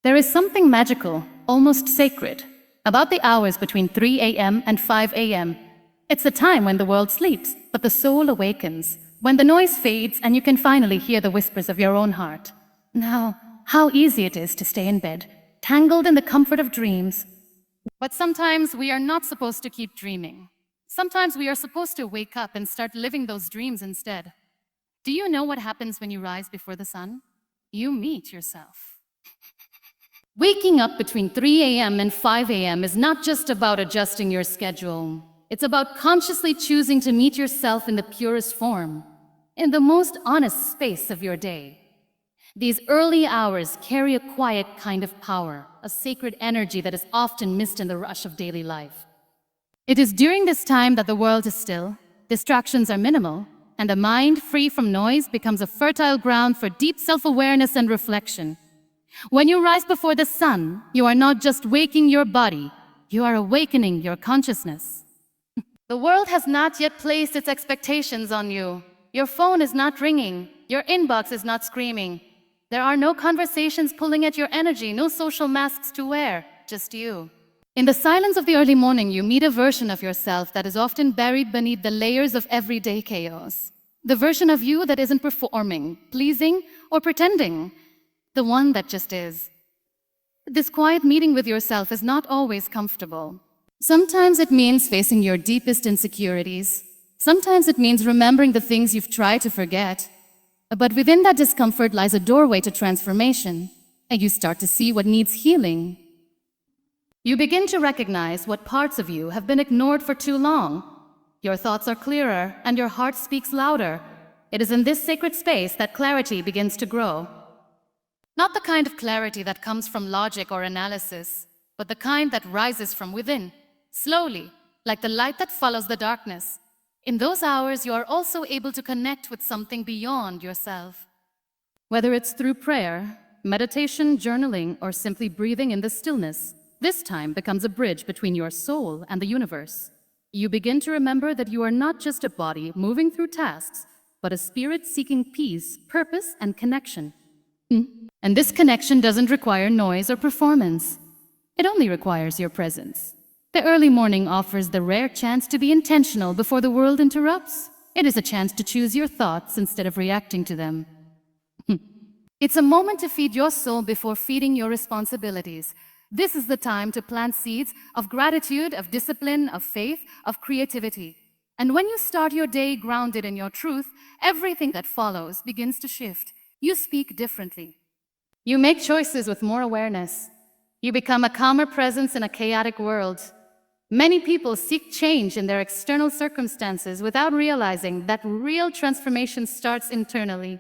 There is something magical, almost sacred, about the hours between 3 a.m. and 5 a.m. It's the time when the world sleeps, but the soul awakens, when the noise fades and you can finally hear the whispers of your own heart. Now, how easy it is to stay in bed, tangled in the comfort of dreams. But sometimes we are not supposed to keep dreaming. Sometimes we are supposed to wake up and start living those dreams instead. Do you know what happens when you rise before the sun? You meet yourself. Waking up between 3 a.m. and 5 a.m. is not just about adjusting your schedule. It's about consciously choosing to meet yourself in the purest form, in the most honest space of your day. These early hours carry a quiet kind of power, a sacred energy that is often missed in the rush of daily life. It is during this time that the world is still, distractions are minimal, and a mind free from noise becomes a fertile ground for deep self-awareness and reflection. When you rise before the sun, you are not just waking your body, you are awakening your consciousness. The world has not yet placed its expectations on you. Your phone is not ringing, your inbox is not screaming. There are no conversations pulling at your energy, no social masks to wear, just you. In the silence of the early morning, you meet a version of yourself that is often buried beneath the layers of everyday chaos. The version of you that isn't performing, pleasing, or pretending. The one that just is. This quiet meeting with yourself is not always comfortable. Sometimes it means facing your deepest insecurities. Sometimes it means remembering the things you've tried to forget. But within that discomfort lies a doorway to transformation, and you start to see what needs healing. You begin to recognize what parts of you have been ignored for too long. Your thoughts are clearer, and your heart speaks louder. It is in this sacred space that clarity begins to grow. Not the kind of clarity that comes from logic or analysis, but the kind that rises from within, slowly, like the light that follows the darkness. In those hours, you are also able to connect with something beyond yourself. Whether it's through prayer, meditation, journaling, or simply breathing in the stillness, this time becomes a bridge between your soul and the universe. You begin to remember that you are not just a body moving through tasks, but a spirit seeking peace, purpose, and connection. And this connection doesn't require noise or performance. It only requires your presence. The early morning offers the rare chance to be intentional before the world interrupts. It is a chance to choose your thoughts instead of reacting to them. It's a moment to feed your soul before feeding your responsibilities. This is the time to plant seeds of gratitude, of discipline, of faith, of creativity. And when you start your day grounded in your truth, everything that follows begins to shift. You speak differently. You make choices with more awareness. You become a calmer presence in a chaotic world. Many people seek change in their external circumstances without realizing that real transformation starts internally.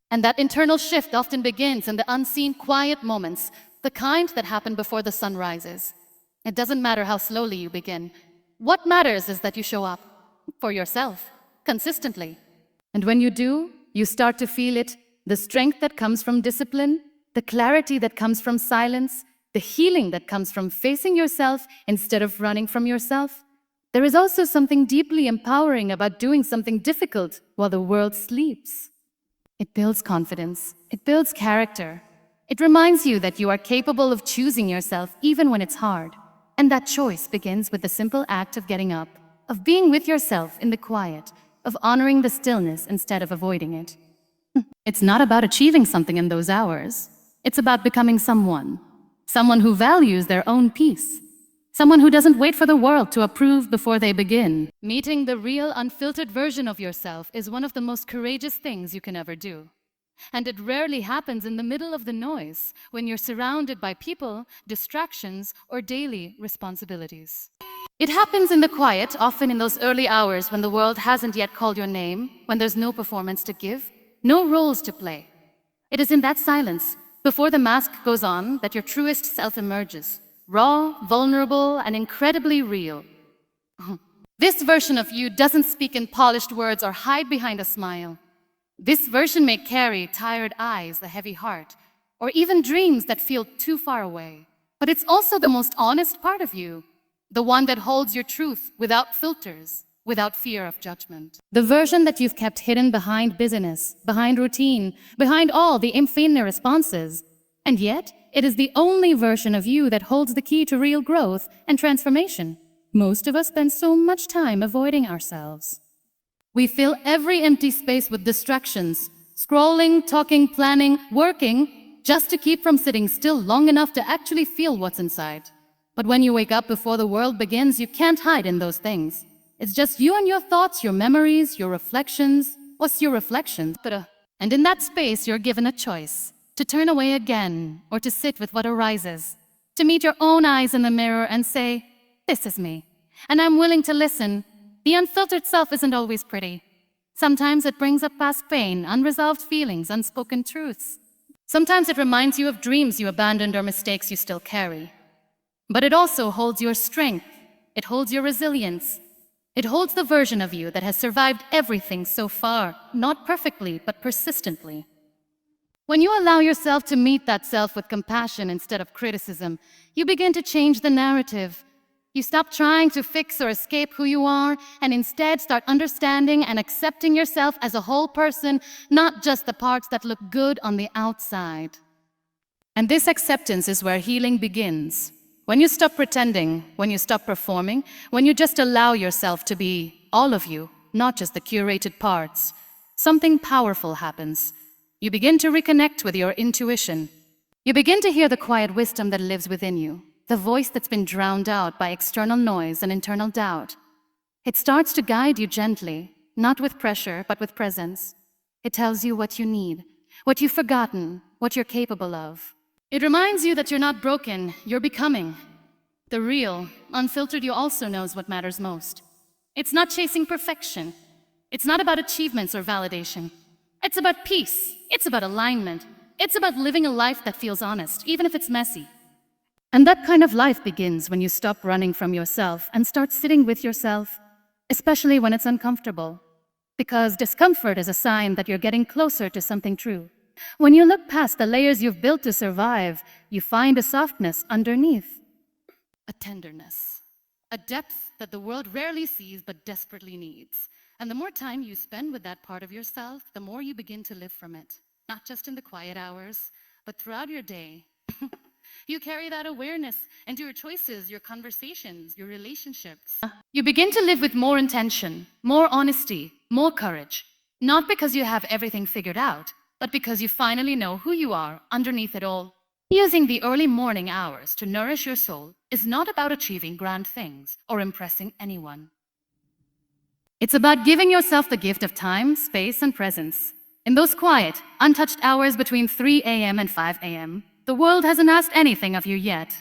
And that internal shift often begins in the unseen quiet moments, the kind that happen before the sun rises. It doesn't matter how slowly you begin. What matters is that you show up for yourself, consistently. And when you do, you start to feel it, the strength that comes from discipline, the clarity that comes from silence, the healing that comes from facing yourself instead of running from yourself. There is also something deeply empowering about doing something difficult while the world sleeps. It builds confidence. It builds character. It reminds you that you are capable of choosing yourself even when it's hard. And that choice begins with the simple act of getting up, of being with yourself in the quiet, of honoring the stillness instead of avoiding it. It's not about achieving something in those hours. It's about becoming someone who values their own peace, someone who doesn't wait for the world to approve before they begin. Meeting the real, unfiltered version of yourself is one of the most courageous things you can ever do. And it rarely happens in the middle of the noise, when you're surrounded by people, distractions, or daily responsibilities. It happens in the quiet, often in those early hours when the world hasn't yet called your name, when there's no performance to give, no roles to play. It is in that silence, before the mask goes on, that your truest self emerges, raw, vulnerable, and incredibly real. This version of you doesn't speak in polished words or hide behind a smile. This version may carry tired eyes, a heavy heart, or even dreams that feel too far away. But it's also the most honest part of you, the one that holds your truth without filters, without fear of judgment. The version that you've kept hidden behind busyness, behind routine, behind all the infinite responses. And yet, It is the only version of you that holds the key to real growth and transformation. Most of us spend so much time avoiding ourselves. We fill every empty space with distractions, scrolling, talking, planning, working, just to keep from sitting still long enough to actually feel what's inside. But when you wake up before the world begins, you can't hide in those things. It's just you and your thoughts, your memories, your reflections. What's your reflection? And in that space, you're given a choice: to turn away again, or to sit with what arises, to meet your own eyes in the mirror and say, "This is me, and I'm willing to listen." The unfiltered self isn't always pretty. Sometimes it brings up past pain, unresolved feelings, unspoken truths. Sometimes it reminds you of dreams you abandoned or mistakes you still carry. But it also holds your strength. It holds your resilience. It holds the version of you that has survived everything so far, not perfectly, but persistently. When you allow yourself to meet that self with compassion instead of criticism, you begin to change the narrative. You stop trying to fix or escape who you are, and instead start understanding and accepting yourself as a whole person, not just the parts that look good on the outside. And this acceptance is where healing begins. When you stop pretending, when you stop performing, when you just allow yourself to be all of you, not just the curated parts, something powerful happens. You begin to reconnect with your intuition. You begin to hear the quiet wisdom that lives within you, the voice that's been drowned out by external noise and internal doubt. It starts to guide you gently, not with pressure, but with presence. It tells you what you need, what you've forgotten, what you're capable of. It reminds you that you're not broken, you're becoming. The real, unfiltered you also knows what matters most. It's not chasing perfection. It's not about achievements or validation. It's about peace. It's about alignment. It's about living a life that feels honest, even if it's messy. And that kind of life begins when you stop running from yourself and start sitting with yourself, especially when it's uncomfortable. Because discomfort is a sign that you're getting closer to something true. When you look past the layers you've built to survive, you find a softness underneath. A tenderness. A depth that the world rarely sees but desperately needs. And the more time you spend with that part of yourself, the more you begin to live from it. Not just in the quiet hours, but throughout your day. You carry that awareness into your choices, your conversations, your relationships. You begin to live with more intention, more honesty, more courage. Not because you have everything figured out, but because you finally know who you are underneath it all. Using the early morning hours to nourish your soul is not about achieving grand things or impressing anyone. It's about giving yourself the gift of time, space, and presence. In those quiet, untouched hours between 3 a.m. and 5 a.m., the world hasn't asked anything of you yet.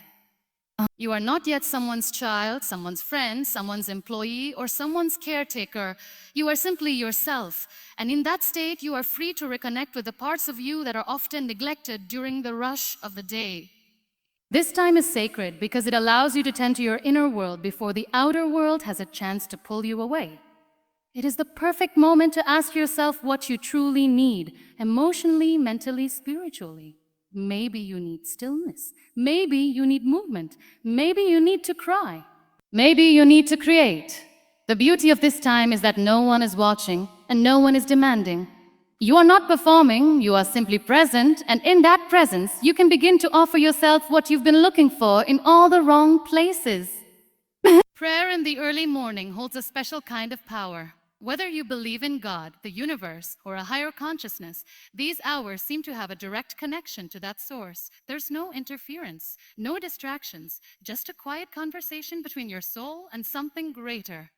You are not yet someone's child, someone's friend, someone's employee, or someone's caretaker. You are simply yourself. And in that state, you are free to reconnect with the parts of you that are often neglected during the rush of the day. This time is sacred because it allows you to tend to your inner world before the outer world has a chance to pull you away. It is the perfect moment to ask yourself what you truly need, emotionally, mentally, spiritually. Maybe you need stillness. Maybe you need movement. Maybe you need to cry. Maybe you need to create. The beauty of this time is that no one is watching and no one is demanding. You are not performing, you are simply present, and in that presence, you can begin to offer yourself what you've been looking for in all the wrong places. Prayer in the early morning holds a special kind of power. Whether you believe in God, the universe, or a higher consciousness, these hours seem to have a direct connection to that source. There's no interference, no distractions, just a quiet conversation between your soul and something greater.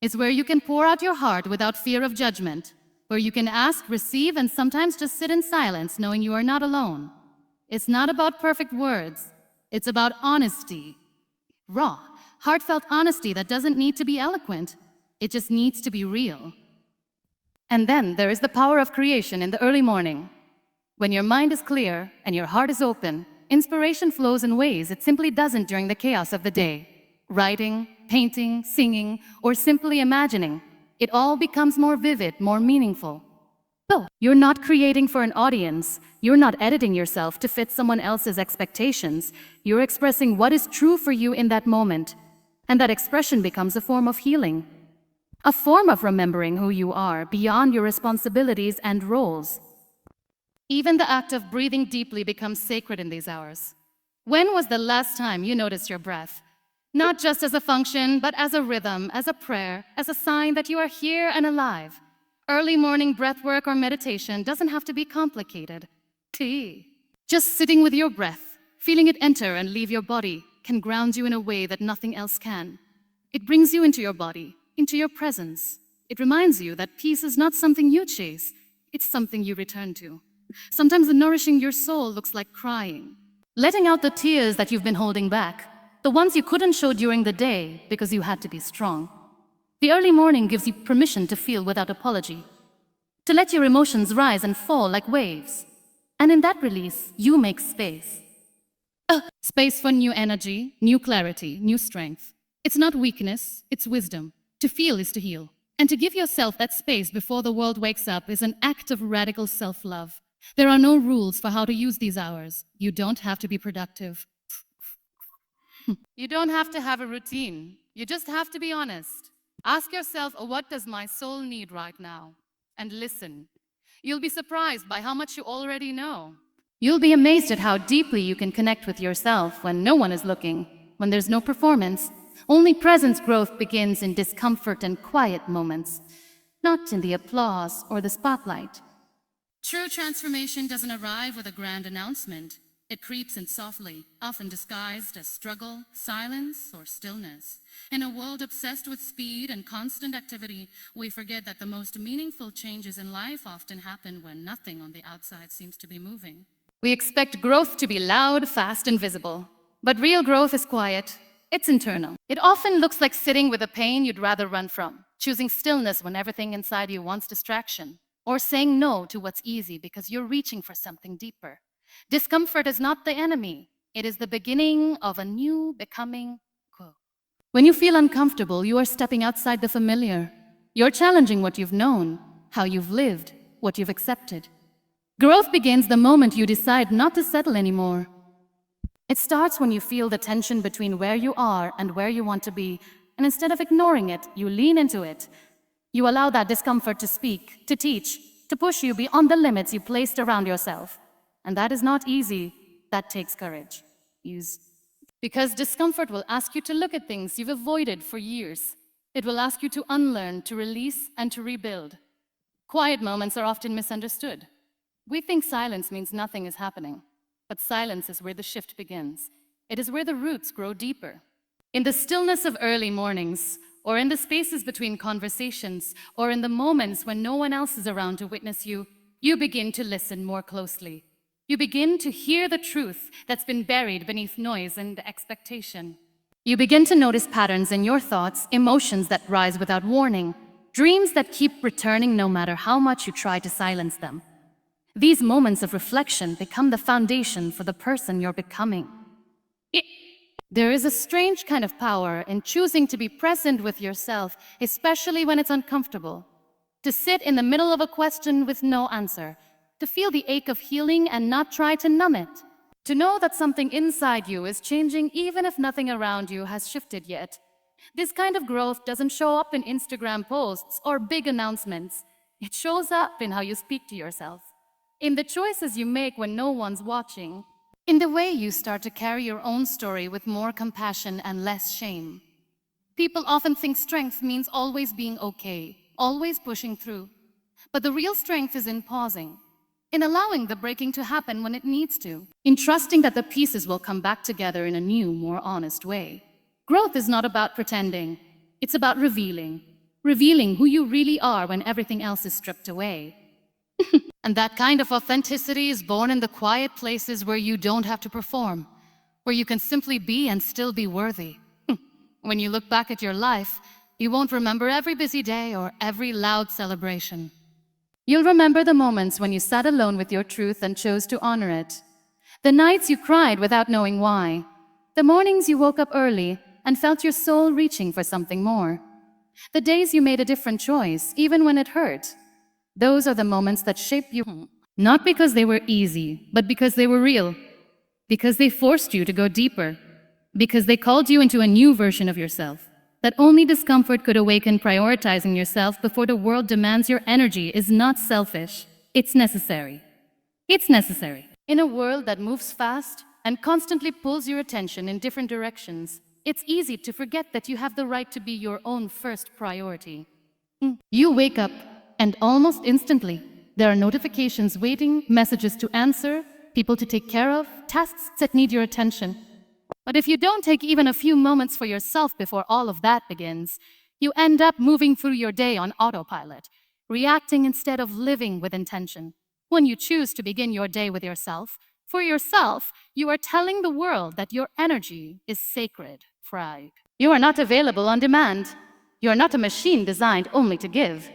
It's where you can pour out your heart without fear of judgment, where you can ask, receive, and sometimes just sit in silence knowing you are not alone. It's not about perfect words. It's about honesty. Raw, heartfelt honesty that doesn't need to be eloquent. It just needs to be real. And then there is the power of creation in the early morning. When your mind is clear and your heart is open, inspiration flows in ways it simply doesn't during the chaos of the day. Writing, painting, singing, or simply imagining, it all becomes more vivid, more meaningful. So, you're not creating for an audience. You're not editing yourself to fit someone else's expectations. You're expressing what is true for you in that moment. And that expression becomes a form of healing. A form of remembering who you are beyond your responsibilities and roles. Even the act of breathing deeply becomes sacred in these hours. When was the last time you noticed your breath? Not just as a function, but as a rhythm, as a prayer, as a sign that you are here and alive. Early morning breathwork or meditation doesn't have to be complicated. Tea. Just sitting with your breath, feeling it enter and leave your body, can ground you in a way that nothing else can. It brings you into your body, into your presence. It reminds you that peace is not something you chase, it's something you return to. Sometimes nourishing your soul looks like crying, letting out the tears that you've been holding back, the ones you couldn't show during the day because you had to be strong. The early morning gives you permission to feel without apology, to let your emotions rise and fall like waves. And in that release, you make space. Space for new energy, new clarity, new strength. It's not weakness, it's wisdom. To feel is to heal. And to give yourself that space before the world wakes up is an act of radical self-love. There are no rules for how to use these hours. You don't have to be productive. You don't have to have a routine. You just have to be honest. Ask yourself, what does my soul need right now? And listen. You'll be surprised by how much you already know. You'll be amazed at how deeply you can connect with yourself when no one is looking, when there's no performance. Only presence growth begins in discomfort and quiet moments, not in the applause or the spotlight. True transformation doesn't arrive with a grand announcement. It creeps in softly, often disguised as struggle, silence, or stillness. In a world obsessed with speed and constant activity, we forget that the most meaningful changes in life often happen when nothing on the outside seems to be moving. We expect growth to be loud, fast, and visible. But real growth is quiet. It's internal. It often looks like sitting with a pain you'd rather run from, choosing stillness when everything inside you wants distraction, or saying no to what's easy because you're reaching for something deeper. Discomfort is not the enemy. It is the beginning of a new becoming. When you feel uncomfortable, you are stepping outside the familiar. You're challenging what you've known, how you've lived, what you've accepted. Growth begins the moment you decide not to settle anymore. It starts when you feel the tension between where you are and where you want to be, and instead of ignoring it, you lean into it. You allow that discomfort to speak, to teach, to push you beyond the limits you placed around yourself. And that is not easy. That takes courage. Because discomfort will ask you to look at things you've avoided for years. It will ask you to unlearn, to release, and to rebuild. Quiet moments are often misunderstood. We think silence means nothing is happening. But silence is where the shift begins. It is where the roots grow deeper. In the stillness of early mornings, or in the spaces between conversations, or in the moments when no one else is around to witness you, you begin to listen more closely. You begin to hear the truth that's been buried beneath noise and expectation. You begin to notice patterns in your thoughts, emotions that rise without warning, dreams that keep returning no matter how much you try to silence them. These moments of reflection become the foundation for the person you're becoming. There is a strange kind of power in choosing to be present with yourself, especially when it's uncomfortable. To sit in the middle of a question with no answer, to feel the ache of healing and not try to numb it. To know that something inside you is changing even if nothing around you has shifted yet. This kind of growth doesn't show up in Instagram posts or big announcements. It shows up in how you speak to yourself, in the choices you make when no one's watching, in the way you start to carry your own story with more compassion and less shame. People often think strength means always being okay, always pushing through. But the real strength is in pausing, in allowing the breaking to happen when it needs to, in trusting that the pieces will come back together in a new, more honest way. Growth is not about pretending. It's about revealing who you really are when everything else is stripped away. And that kind of authenticity is born in the quiet places where you don't have to perform, where you can simply be and still be worthy. When you look back at your life, you won't remember every busy day or every loud celebration. You'll remember the moments when you sat alone with your truth and chose to honor it. The nights you cried without knowing why. The mornings you woke up early and felt your soul reaching for something more. The days you made a different choice, even when it hurt. Those are the moments that shape you. Not because they were easy, but because they were real. Because they forced you to go deeper. Because they called you into a new version of yourself. That only discomfort could awaken. Prioritizing yourself before the world demands your energy is not selfish. It's necessary. It's necessary. In a world that moves fast and constantly pulls your attention in different directions, it's easy to forget that you have the right to be your own first priority. You wake up, and almost instantly, there are notifications waiting, messages to answer, people to take care of, tasks that need your attention. But if you don't take even a few moments for yourself before all of that begins, you end up moving through your day on autopilot, reacting instead of living with intention. When you choose to begin your day with yourself, for yourself, you are telling the world that your energy is sacred, Frag. You are not available on demand. You are not a machine designed only to give.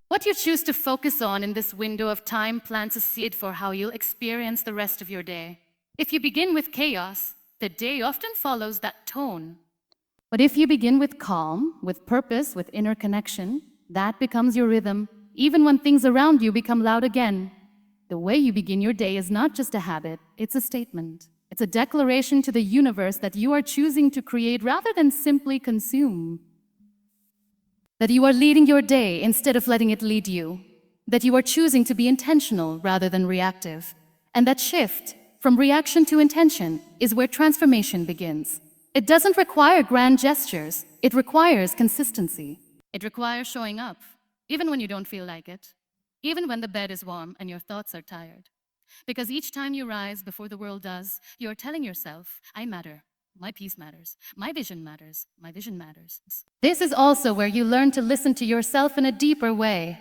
What you choose to focus on in this window of time plants a seed for how you'll experience the rest of your day. If you begin with chaos, the day often follows that tone. But if you begin with calm, with purpose, with inner connection, that becomes your rhythm, even when things around you become loud again. The way you begin your day is not just a habit, it's a statement. It's a declaration to the universe that you are choosing to create rather than simply consume. That you are leading your day instead of letting it lead you. That you are choosing to be intentional rather than reactive. And that shift from reaction to intention is where transformation begins. It doesn't require grand gestures. It requires consistency. It requires showing up, even when you don't feel like it. Even when the bed is warm and your thoughts are tired. Because each time you rise before the world does, you're telling yourself, I matter. My peace matters. My vision matters. My vision matters. This is also where you learn to listen to yourself in a deeper way.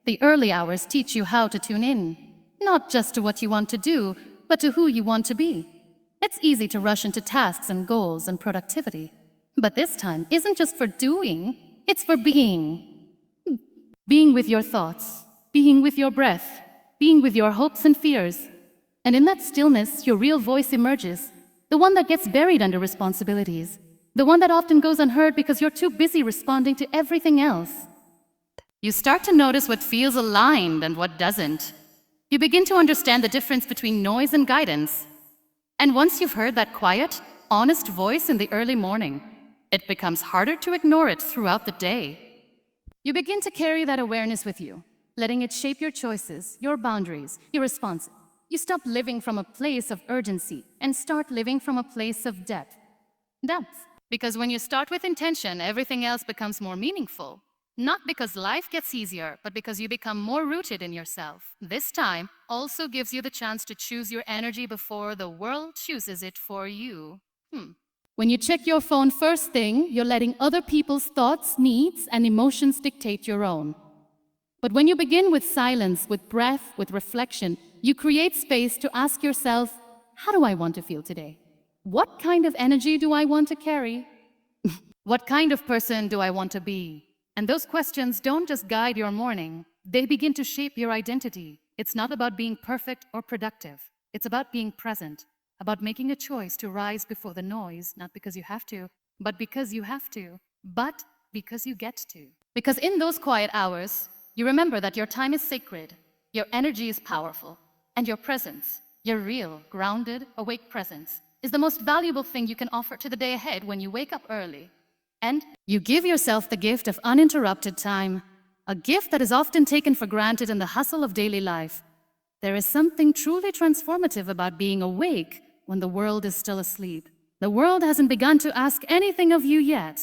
The early hours teach you how to tune in, not just to what you want to do, but to who you want to be. It's easy to rush into tasks and goals and productivity. But this time isn't just for doing, it's for being. Being with your thoughts, being with your breath, being with your hopes and fears. And in that stillness, your real voice emerges. The one that gets buried under responsibilities. The one that often goes unheard because you're too busy responding to everything else. You start to notice what feels aligned and what doesn't. You begin to understand the difference between noise and guidance. And once you've heard that quiet, honest voice in the early morning, it becomes harder to ignore it throughout the day. You begin to carry that awareness with you, letting it shape your choices, your boundaries, your responses. You stop living from a place of urgency and start living from a place of depth. Depth. Because when you start with intention, everything else becomes more meaningful. Not because life gets easier, but because you become more rooted in yourself. This time also gives you the chance to choose your energy before the world chooses it for you. When you check your phone first thing, you're letting other people's thoughts, needs, and emotions dictate your own. But when you begin with silence, with breath, with reflection, you create space to ask yourself, how do I want to feel today? What kind of energy do I want to carry? What kind of person do I want to be? And those questions don't just guide your morning, they begin to shape your identity. It's not about being perfect or productive. It's about being present, about making a choice to rise before the noise, not because you have to, but because you have to, but because you get to. Because in those quiet hours, you remember that your time is sacred, your energy is powerful, and your presence, your real, grounded, awake presence, is the most valuable thing you can offer to the day ahead when you wake up early. And you give yourself the gift of uninterrupted time, a gift that is often taken for granted in the hustle of daily life. There is something truly transformative about being awake when the world is still asleep. The world hasn't begun to ask anything of you yet.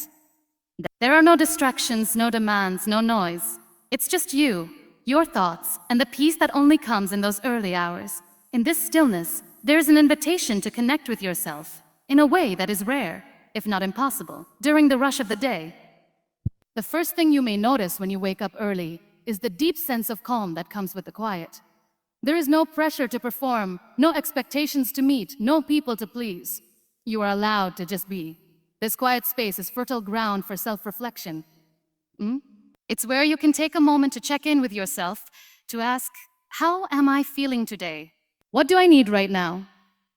There are no distractions, no demands, no noise. It's just you, your thoughts, and the peace that only comes in those early hours. In this stillness, there is an invitation to connect with yourself in a way that is rare, if not impossible, during the rush of the day. The first thing you may notice when you wake up early is the deep sense of calm that comes with the quiet. There is no pressure to perform, no expectations to meet, no people to please. You are allowed to just be. This quiet space is fertile ground for self-reflection. It's where you can take a moment to check in with yourself, to ask, how am I feeling today? What do I need right now?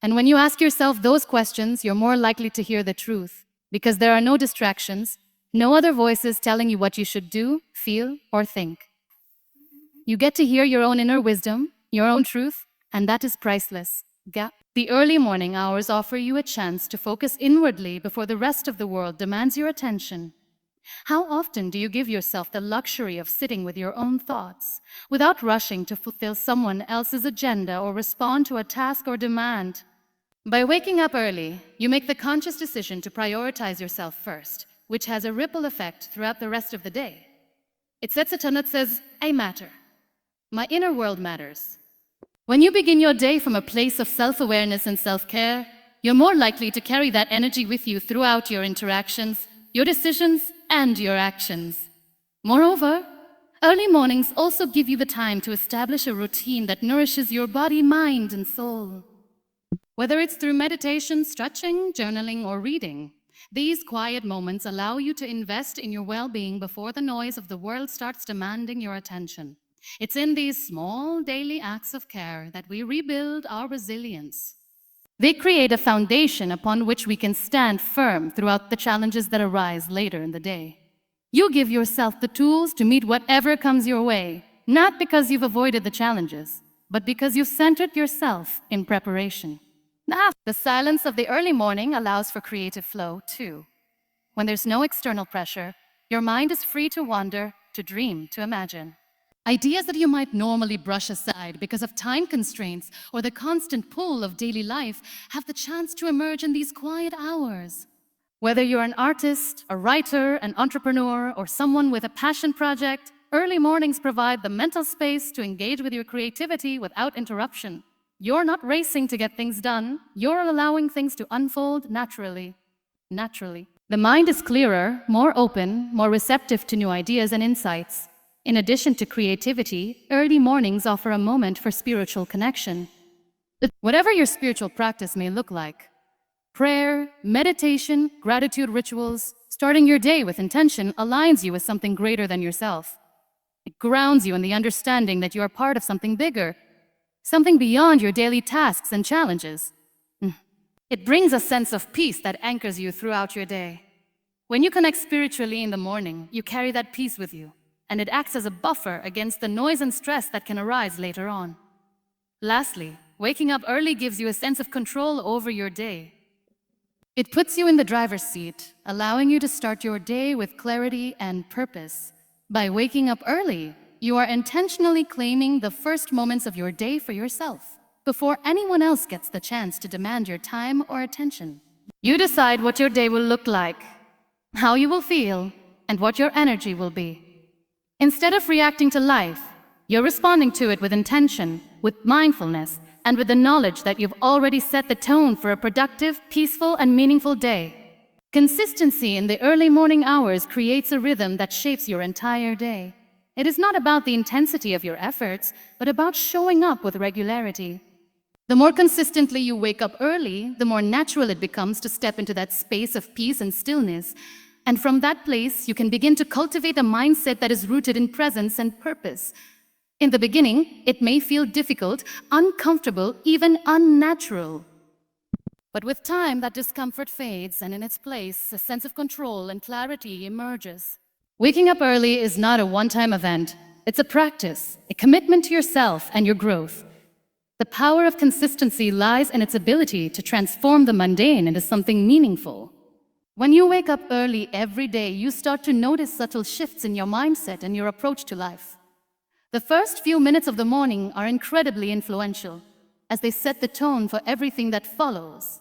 And when you ask yourself those questions, you're more likely to hear the truth, because there are no distractions, no other voices telling you what you should do, feel, or think. You get to hear your own inner wisdom, your own truth, and that is priceless. The early morning hours offer you a chance to focus inwardly before the rest of the world demands your attention. How often do you give yourself the luxury of sitting with your own thoughts, without rushing to fulfill someone else's agenda or respond to a task or demand? By waking up early, you make the conscious decision to prioritize yourself first, which has a ripple effect throughout the rest of the day. It sets a tone that says, I matter. My inner world matters. When you begin your day from a place of self-awareness and self-care, you're more likely to carry that energy with you throughout your interactions, your decisions, and your actions. Moreover, early mornings also give you the time to establish a routine that nourishes your body, mind, and soul. Whether it's through meditation, stretching, journaling, or reading, these quiet moments allow you to invest in your well-being before the noise of the world starts demanding your attention. It's in these small daily acts of care that we rebuild our resilience. They create a foundation upon which we can stand firm throughout the challenges that arise later in the day. You give yourself the tools to meet whatever comes your way, not because you've avoided the challenges, but because you've centered yourself in preparation. The silence of the early morning allows for creative flow, too. When there's no external pressure, your mind is free to wander, to dream, to imagine. Ideas that you might normally brush aside because of time constraints or the constant pull of daily life have the chance to emerge in these quiet hours. Whether you're an artist, a writer, an entrepreneur, or someone with a passion project, early mornings provide the mental space to engage with your creativity without interruption. You're not racing to get things done, you're allowing things to unfold naturally. The mind is clearer, more open, more receptive to new ideas and insights. In addition to creativity, early mornings offer a moment for spiritual connection. Whatever your spiritual practice may look like, prayer, meditation, gratitude rituals, starting your day with intention aligns you with something greater than yourself. It grounds you in the understanding that you are part of something bigger, something beyond your daily tasks and challenges. It brings a sense of peace that anchors you throughout your day. When you connect spiritually in the morning, you carry that peace with you, and it acts as a buffer against the noise and stress that can arise later on. Lastly, waking up early gives you a sense of control over your day. It puts you in the driver's seat, allowing you to start your day with clarity and purpose. By waking up early, you are intentionally claiming the first moments of your day for yourself, before anyone else gets the chance to demand your time or attention. You decide what your day will look like, how you will feel, and what your energy will be. Instead of reacting to life, you're responding to it with intention, with mindfulness, and with the knowledge that you've already set the tone for a productive, peaceful, and meaningful day. Consistency in the early morning hours creates a rhythm that shapes your entire day. It is not about the intensity of your efforts, but about showing up with regularity. The more consistently you wake up early, the more natural it becomes to step into that space of peace and stillness. And from that place, you can begin to cultivate a mindset that is rooted in presence and purpose. In the beginning, it may feel difficult, uncomfortable, even unnatural. But with time, that discomfort fades, and in its place, a sense of control and clarity emerges. Waking up early is not a one-time event. It's a practice, a commitment to yourself and your growth. The power of consistency lies in its ability to transform the mundane into something meaningful. When you wake up early every day, you start to notice subtle shifts in your mindset and your approach to life. The first few minutes of the morning are incredibly influential, as they set the tone for everything that follows.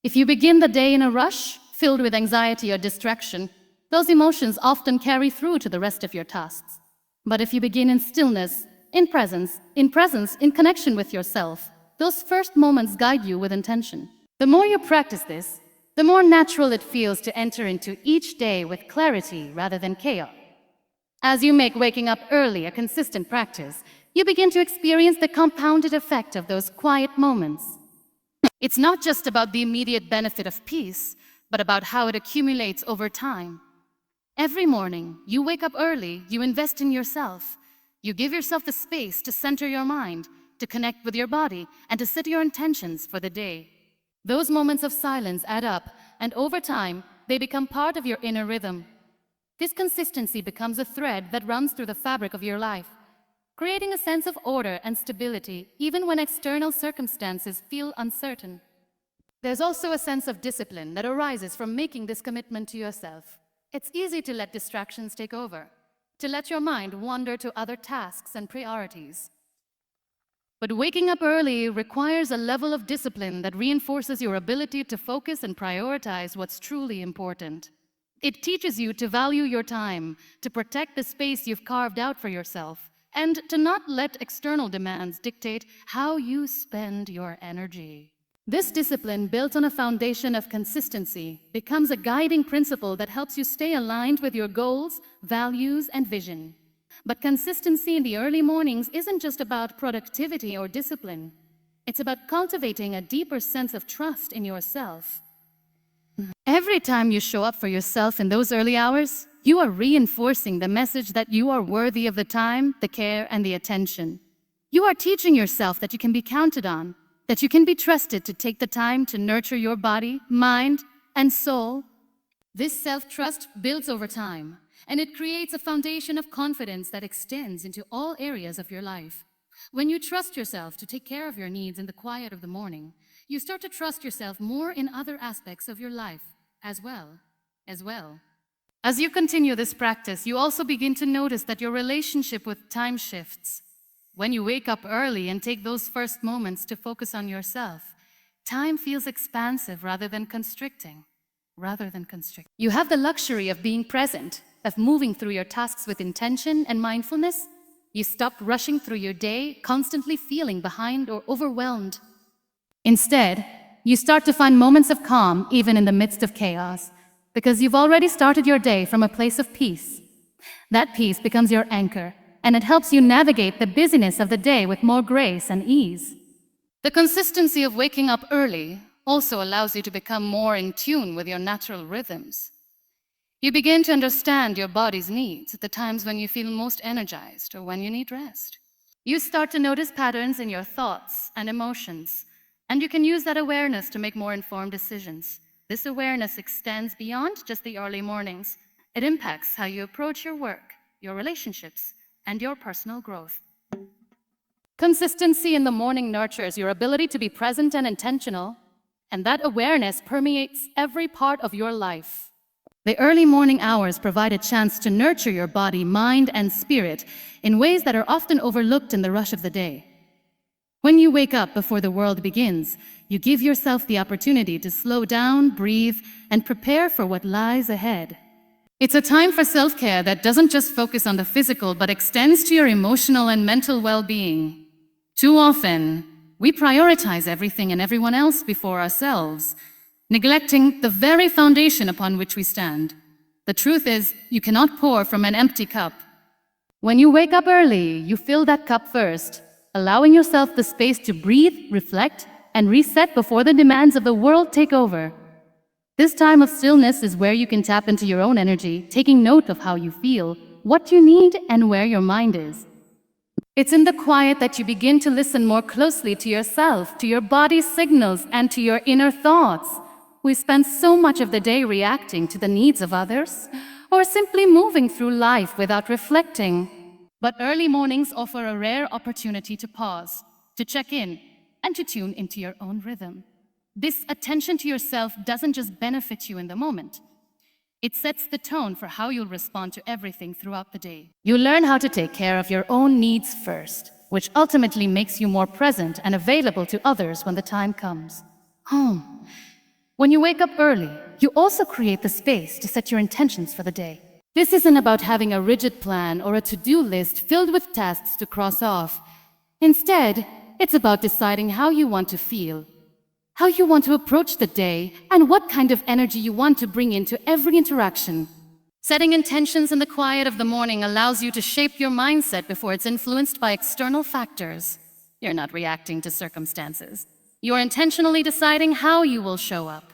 If you begin the day in a rush, filled with anxiety or distraction, those emotions often carry through to the rest of your tasks. But if you begin in stillness, in presence, in connection with yourself, those first moments guide you with intention. The more you practice this, the more natural it feels to enter into each day with clarity rather than chaos. As you make waking up early a consistent practice, you begin to experience the compounded effect of those quiet moments. It's not just about the immediate benefit of peace, but about how it accumulates over time. Every morning, you wake up early, you invest in yourself. You give yourself the space to center your mind, to connect with your body, and to set your intentions for the day. Those moments of silence add up, and over time, they become part of your inner rhythm. This consistency becomes a thread that runs through the fabric of your life, creating a sense of order and stability even when external circumstances feel uncertain. There's also a sense of discipline that arises from making this commitment to yourself. It's easy to let distractions take over, to let your mind wander to other tasks and priorities. But waking up early requires a level of discipline that reinforces your ability to focus and prioritize what's truly important. It teaches you to value your time, to protect the space you've carved out for yourself, and to not let external demands dictate how you spend your energy. This discipline, built on a foundation of consistency, becomes a guiding principle that helps you stay aligned with your goals, values, and vision. But consistency in the early mornings isn't just about productivity or discipline. It's about cultivating a deeper sense of trust in yourself. Every time you show up for yourself in those early hours, you are reinforcing the message that you are worthy of the time, the care, and the attention. You are teaching yourself that you can be counted on, that you can be trusted to take the time to nurture your body, mind, and soul. This self-trust builds over time, and it creates a foundation of confidence that extends into all areas of your life. When you trust yourself to take care of your needs in the quiet of the morning, you start to trust yourself more in other aspects of your life as well. As you continue this practice, you also begin to notice that your relationship with time shifts. When you wake up early and take those first moments to focus on yourself, time feels expansive rather than constricting. You have the luxury of being present, of moving through your tasks with intention and mindfulness. You stop rushing through your day, constantly feeling behind or overwhelmed. Instead, you start to find moments of calm even in the midst of chaos, because you've already started your day from a place of peace. That peace becomes your anchor, and it helps you navigate the busyness of the day with more grace and ease. The consistency of waking up early also allows you to become more in tune with your natural rhythms. You begin to understand your body's needs at the times when you feel most energized or when you need rest. You start to notice patterns in your thoughts and emotions, and you can use that awareness to make more informed decisions. This awareness extends beyond just the early mornings. It impacts how you approach your work, your relationships, and your personal growth. Consistency in the morning nurtures your ability to be present and intentional, and that awareness permeates every part of your life. The early morning hours provide a chance to nurture your body, mind, and spirit in ways that are often overlooked in the rush of the day. When you wake up before the world begins, you give yourself the opportunity to slow down, breathe, and prepare for what lies ahead. It's a time for self-care that doesn't just focus on the physical, but extends to your emotional and mental well-being. Too often, we prioritize everything and everyone else before ourselves, neglecting the very foundation upon which we stand. The truth is, you cannot pour from an empty cup. When you wake up early, you fill that cup first, allowing yourself the space to breathe, reflect, and reset before the demands of the world take over. This time of stillness is where you can tap into your own energy, taking note of how you feel, what you need, and where your mind is. It's in the quiet that you begin to listen more closely to yourself, to your body's signals, and to your inner thoughts. We spend so much of the day reacting to the needs of others, or simply moving through life without reflecting. But early mornings offer a rare opportunity to pause, to check in, and to tune into your own rhythm. This attention to yourself doesn't just benefit you in the moment. It sets the tone for how you'll respond to everything throughout the day. You learn how to take care of your own needs first, which ultimately makes you more present and available to others when the time comes. When you wake up early, you also create the space to set your intentions for the day. This isn't about having a rigid plan or a to-do list filled with tasks to cross off. Instead, it's about deciding how you want to feel, how you want to approach the day, and what kind of energy you want to bring into every interaction. Setting intentions in the quiet of the morning allows you to shape your mindset before it's influenced by external factors. You're not reacting to circumstances. You're intentionally deciding how you will show up.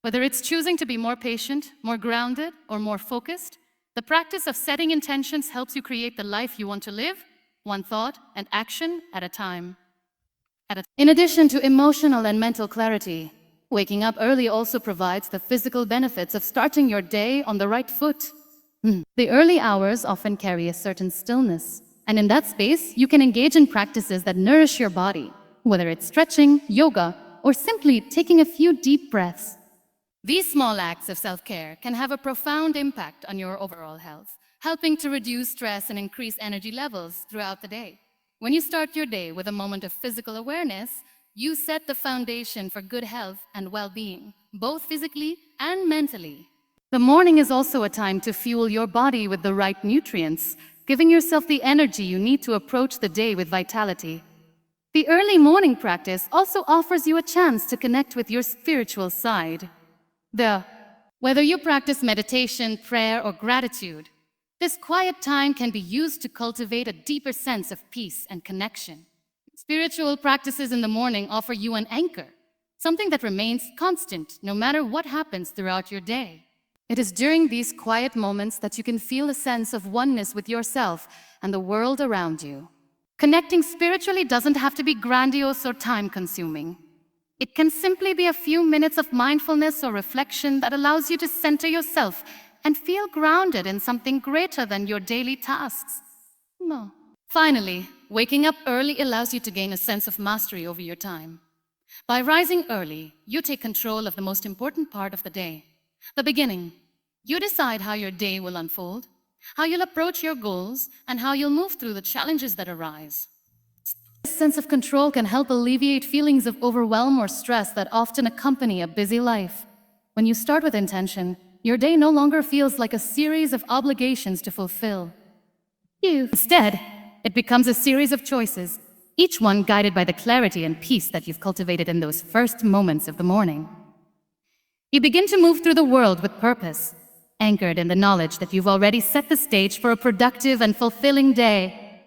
Whether it's choosing to be more patient, more grounded, or more focused, the practice of setting intentions helps you create the life you want to live, one thought and action at a time. In addition to emotional and mental clarity, waking up early also provides the physical benefits of starting your day on the right foot. The early hours often carry a certain stillness, and in that space, you can engage in practices that nourish your body, whether it's stretching, yoga, or simply taking a few deep breaths. These small acts of self-care can have a profound impact on your overall health, helping to reduce stress and increase energy levels throughout the day. When you start your day with a moment of physical awareness, you set the foundation for good health and well-being, both physically and mentally. The morning is also a time to fuel your body with the right nutrients, giving yourself the energy you need to approach the day with vitality. The early morning practice also offers you a chance to connect with your spiritual side. Whether you practice meditation, prayer, or gratitude, this quiet time can be used to cultivate a deeper sense of peace and connection. Spiritual practices in the morning offer you an anchor, something that remains constant no matter what happens throughout your day. It is during these quiet moments that you can feel a sense of oneness with yourself and the world around you. Connecting spiritually doesn't have to be grandiose or time-consuming. It can simply be a few minutes of mindfulness or reflection that allows you to center yourself and feel grounded in something greater than your daily tasks. No. Finally, waking up early allows you to gain a sense of mastery over your time. By rising early, you take control of the most important part of the day, the beginning. You decide how your day will unfold, how you'll approach your goals, and how you'll move through the challenges that arise. This sense of control can help alleviate feelings of overwhelm or stress that often accompany a busy life. When you start with intention, your day no longer feels like a series of obligations to fulfill. Instead, it becomes a series of choices, each one guided by the clarity and peace that you've cultivated in those first moments of the morning. You begin to move through the world with purpose, anchored in the knowledge that you've already set the stage for a productive and fulfilling day.